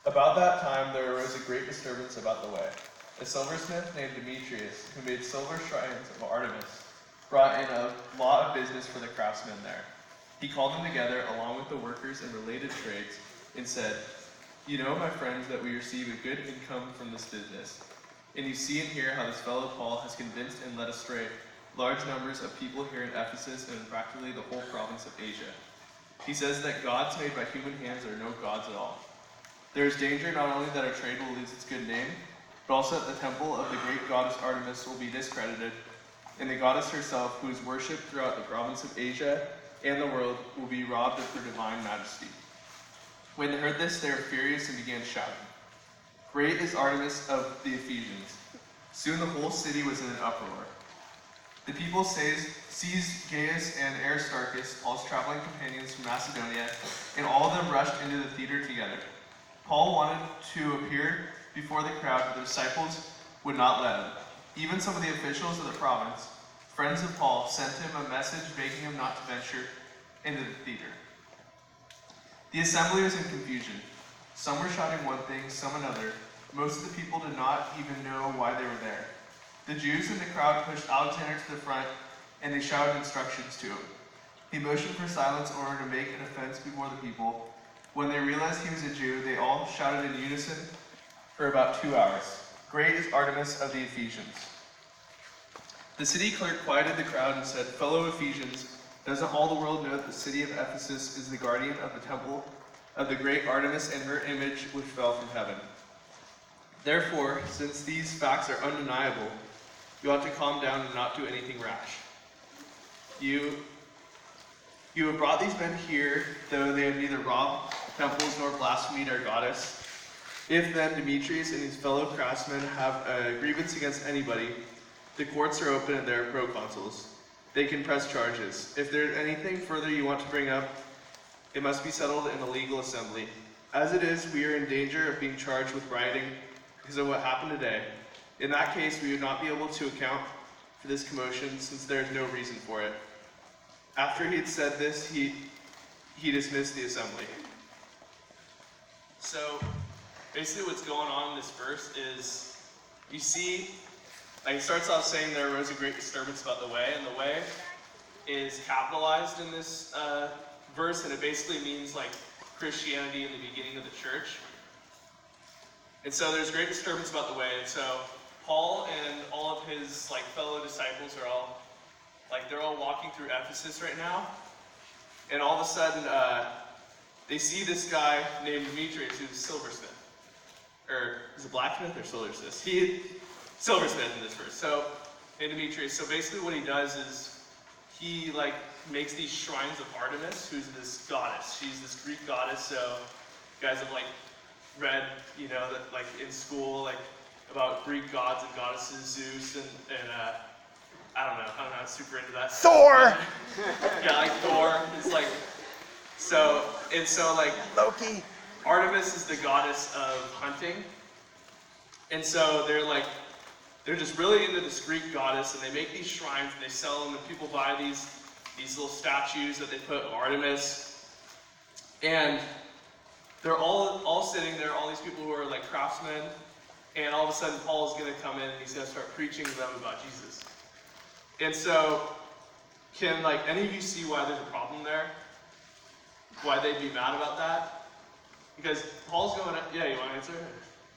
About that time there arose a great disturbance about the way. A silversmith named Demetrius, who made silver shrines of Artemis, brought in a lot of business for the craftsmen there. He called them together along with the workers in related trades and said, "You know, my friends, that we receive a good income from this business. And you see and hear how this fellow Paul has convinced and led astray large numbers of people here in Ephesus and in practically the whole province of Asia. He says that gods made by human hands are no gods at all. There is danger not only that our trade will lose its good name, but also that the temple of the great goddess Artemis will be discredited, and the goddess herself, who is worshipped throughout the province of Asia and the world, will be robbed of her divine majesty." When they heard this, they were furious and began shouting, "Great is Artemis of the Ephesians." Soon the whole city was in an uproar. The people seized Gaius and Aristarchus, Paul's traveling companions from Macedonia, and all of them rushed into the theater together. Paul wanted to appear before the crowd, but the disciples would not let him. Even some of the officials of the province, friends of Paul, sent him a message begging him not to venture into the theater. The assembly was in confusion. Some were shouting one thing, some another. Most of the people did not even know why they were there. The Jews in the crowd pushed Alexander to the front, and they shouted instructions to him. He motioned for silence in order to make an offense before the people. When they realized he was a Jew, they all shouted in unison for about 2 hours, "Great is Artemis of the Ephesians." The city clerk quieted the crowd and said, "Fellow Ephesians, doesn't all the world know that the city of Ephesus is the guardian of the temple of the great Artemis and her image which fell from heaven? Therefore, since these facts are undeniable, you ought to calm down and not do anything rash. You have brought these men here, though they have neither robbed temples nor blasphemed our goddess. If then Demetrius and his fellow craftsmen have a grievance against anybody, the courts are open and there are proconsuls. They can press charges. If there's anything further you want to bring up, it must be settled in a legal assembly. As it is, we are in danger of being charged with rioting because of what happened today. In that case, we would not be able to account for this commotion since there is no reason for it." After he had said this, he dismissed the assembly. So basically what's going on in this verse is, you see, like, it starts off saying there arose a great disturbance about the way, and the way is capitalized in this verse, and it basically means like Christianity in the beginning of the church. And so there's great disturbance about the way, and so Paul and all of his like fellow disciples are all they're all walking through Ephesus right now, and all of a sudden they see this guy named Demetrius, who's a silversmith, or is it blacksmith or silversmith? Silversmith in this verse. So, and Demetrius. So basically, what he does is he makes these shrines of Artemis, who's this goddess. She's this Greek goddess. So, you guys have read, that in school, about Greek gods and goddesses, Zeus and I don't know, I'm super into that. Thor! Yeah, Thor. It's so Loki. Artemis is the goddess of hunting. And so they're just really into this Greek goddess, and they make these shrines and they sell them, and people buy these little statues that they put of Artemis. And they're all sitting there, all these people who are craftsmen, and all of a sudden Paul's going to come in and he's going to start preaching to them about Jesus. And so, can any of you see why there's a problem there? Why they'd be mad about that? Because Paul's going, yeah, you want to answer?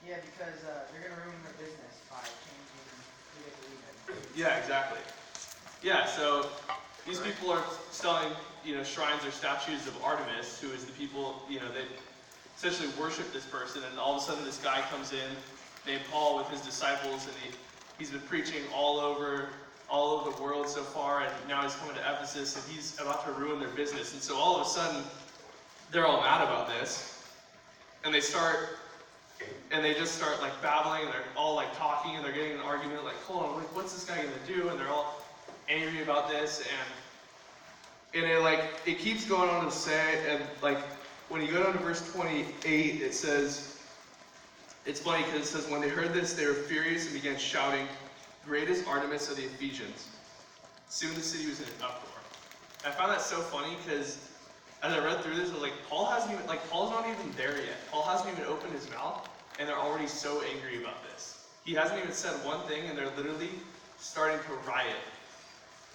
Yeah, because they're going to ruin their business by changing who they believe in. Yeah, exactly. Yeah, so these people are selling, shrines or statues of Artemis, who is the people, they essentially worship this person, and all of a sudden this guy comes in named Paul with his disciples, and he's been preaching all over the world so far, and now he's coming to Ephesus, and he's about to ruin their business. And so all of a sudden, they're all mad about this, and they just start babbling, and they're all talking, and they're getting in an argument, hold on, what's this guy gonna do? And they're all angry about this, and it keeps going on to say, and when you go down to verse 28, it says, it's funny because it says, when they heard this, they were furious and began shouting, "Great is Artemis of the Ephesians." Soon the city was in an uproar. I found that so funny because as I read through this, I was like, Paul's not even there yet. Paul hasn't even opened his mouth, and they're already so angry about this. He hasn't even said one thing, and they're literally starting to riot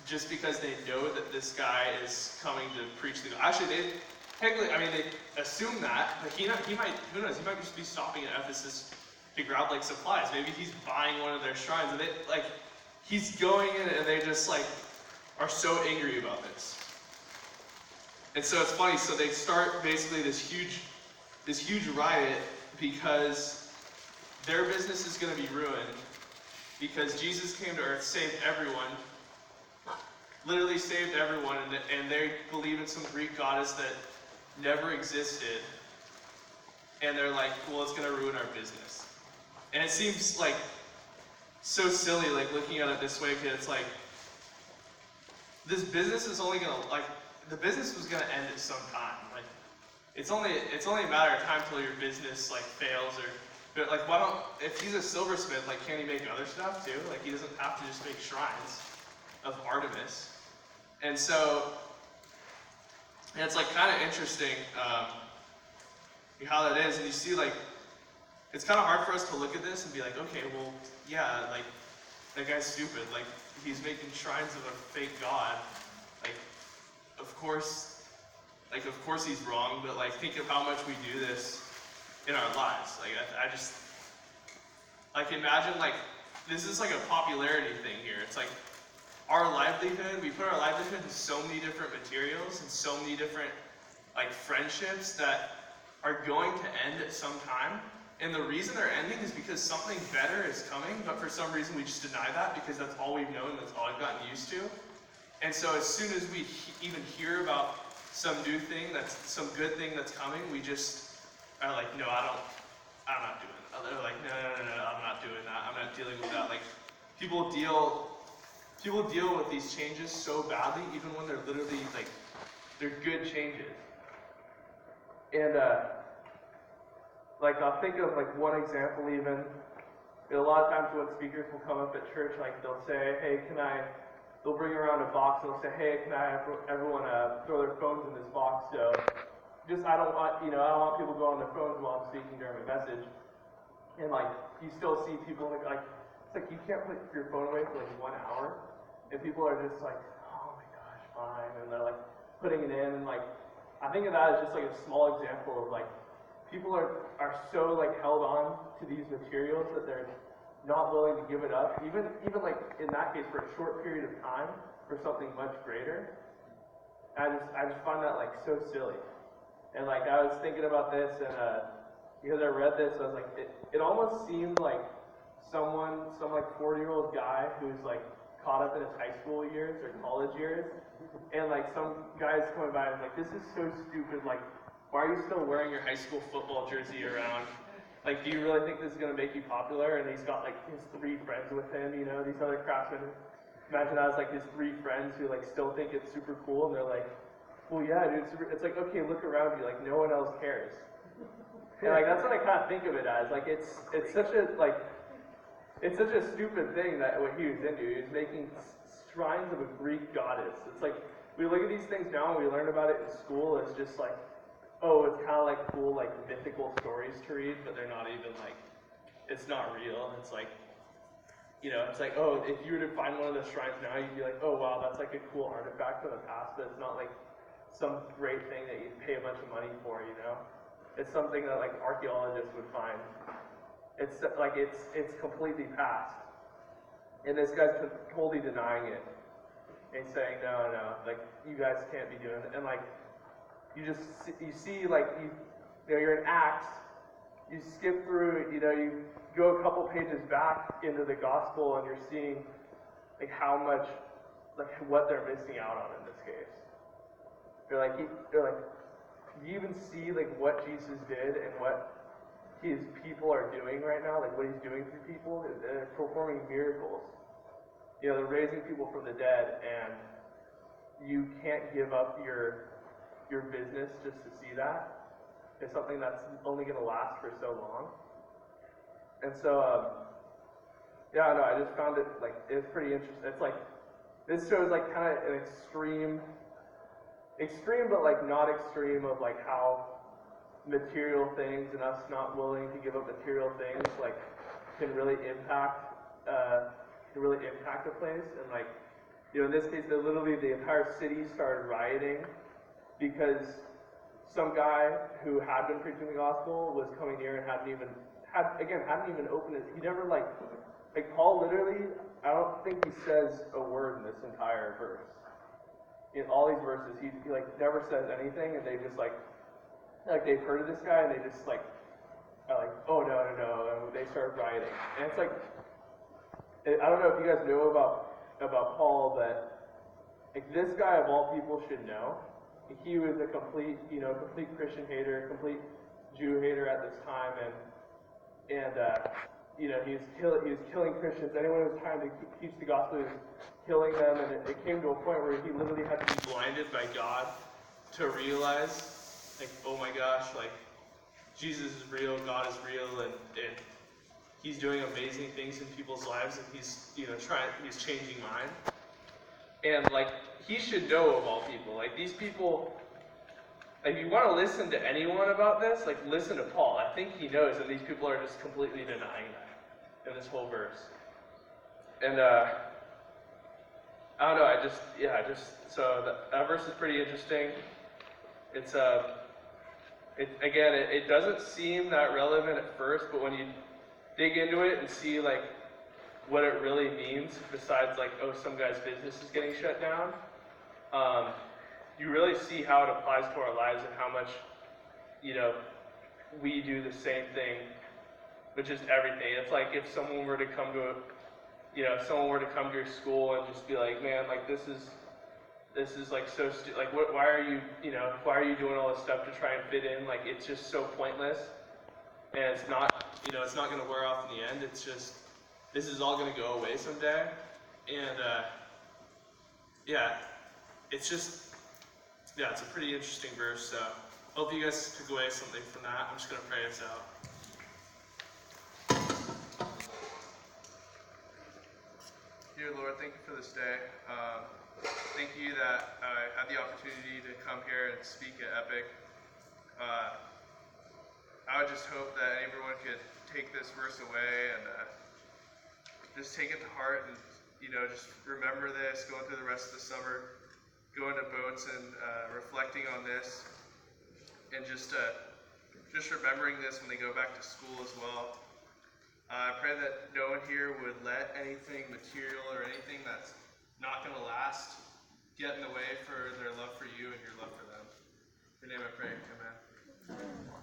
just because they know that this guy is coming to preach the gospel. Actually, they assume that, but who knows, he might just be stopping at Ephesus to grab like supplies. Maybe he's buying one of their shrines, and he's going in, and they just like are so angry about this. And so it's funny, so they start basically this huge riot because their business is going to be ruined because Jesus came to earth, saved everyone, literally saved everyone, and they believe in some Greek goddess that never existed, and they're like, well, it's going to ruin our business. And it seems like so silly, like looking at it this way, because it's like, this business is only going to, like, the business was going to end at some time. Like, it's only a matter of time till your business like fails, but like, if he's a silversmith, like, can't he make other stuff too? Like, he doesn't have to just make shrines of Artemis. And so, it's like kind of interesting how that is, and you see like, it's kind of hard for us to look at this and be like, okay, well, yeah, like, that guy's stupid, like, he's making shrines of a fake god, like, of course he's wrong, but like, think of how much we do this in our lives. Like, I just, like, imagine, like, this is like a popularity thing here. It's like, our livelihood, we put our livelihood in so many different materials and so many different, like, friendships that are going to end at some time. And the reason they're ending is because something better is coming, but for some reason we just deny that because that's all we've known, that's all I've gotten used to. And so as soon as we even hear about some new thing, some good thing that's coming, we just are like, no, I'm not doing it. They're like, no, I'm not doing that. I'm not dealing with that. Like, people deal with these changes so badly, even when they're literally like, they're good changes. And like, I'll think of like one example even. A lot of times when speakers will come up at church, like they'll say, hey, they'll bring around a box and they'll say, hey, can I have everyone throw their phones in this box? So I don't want people going on their phones while I'm speaking during my message. And like, you still see people like, it's like, you can't put your phone away for like 1 hour. And people are just like, oh my gosh, fine. And they're like putting it in. And like, I think of that as just like a small example of like, people are so like held on to these materials that they're not willing to give it up, even like in that case for a short period of time for something much greater. I just find that like so silly. And like, I was thinking about this, and because I read this, I was like, it almost seemed like some like 40-year-old guy who's like caught up in his high school years or college years, and like some guy's coming by and like, this is so stupid, like, why are you still wearing your high school football jersey around? Like, do you really think this is going to make you popular? And he's got like his 3 friends with him, you know, these other craftsmen. Imagine that was like his 3 friends who like still think it's super cool, and they're like, well, yeah, dude, it's like, okay, look around you, like, no one else cares. And like, that's what I kind of think of it as. Like, it's such a stupid thing that what he was into. He was making shrines of a Greek goddess. It's like, we look at these things now and we learn about it in school. It's just like, oh, it's kind of like cool, like mythical stories to read, but they're not even like, it's not real. It's like, you know, it's like, oh, if you were to find one of those shrines now, you'd be like, oh wow, that's like a cool artifact from the past, but it's not like some great thing that you'd pay a bunch of money for, you know? It's something that like archaeologists would find. It's like, it's completely past. And this guy's totally denying it. And saying, no, like, you guys can't be doing it. And like, you see like, you know, you're in Acts, you skip through, you know, you go a couple pages back into the gospel and you're seeing like how much, like what they're missing out on in this case. They're like, you even see like what Jesus did and what his people are doing right now, like what he's doing for people, they're performing miracles. You know, they're raising people from the dead, and you can't give up your business just to see that. It's something that's only going to last for so long. And so, yeah, no, I just found it, like, it's pretty interesting. It's like, this shows, like, kind of an extreme extreme, but like not extreme of like how material things and us not willing to give up material things like can really impact a place. And like, you know, in this case, literally the entire city started rioting because some guy who had been preaching the gospel was coming near and hadn't even opened it. He never like Paul literally, I don't think he says a word in this entire verse. In all these verses, he like never says anything, and they just like they've heard of this guy, and they just like are like, oh no, and they start rioting. And it's like, I don't know if you guys know about Paul, but like this guy of all people should know. He was a complete Christian hater, complete Jew hater at this time, and he was killing Christians. Anyone who was trying to teach the gospel, he was killing them, and it came to a point where he literally had to be blinded by God to realize, like, oh my gosh, like, Jesus is real, God is real, and he's doing amazing things in people's lives, and he's changing mine. And like, he should know of all people. Like, these people, like, if you want to listen to anyone about this, like, listen to Paul. I think he knows that these people are just completely denying that in this whole verse. And I don't know, so that verse is pretty interesting. It's it doesn't seem that relevant at first, but when you dig into it and see like what it really means, besides like, oh, some guy's business is getting shut down, you really see how it applies to our lives and how much, we do the same thing with just everything. It's like if someone were to come to your school and just be like, man, like this is like so like why are you doing all this stuff to try and fit in? Like, it's just so pointless, and it's not going to wear off in the end. It's just, this is all going to go away someday. And it's a pretty interesting verse. So hope you guys took away something from that. I'm just going to pray us out. Dear Lord, thank you for this day. Thank you that I had the opportunity to come here and speak at Epic. I would just hope that everyone could take this verse away and just take it to heart and, just remember this, going through the rest of the summer, going to boats and reflecting on this, and just remembering this when they go back to school as well. I pray that no one here would let anything material or anything that's not going to last get in the way for their love for you and your love for them. In your name I pray, amen.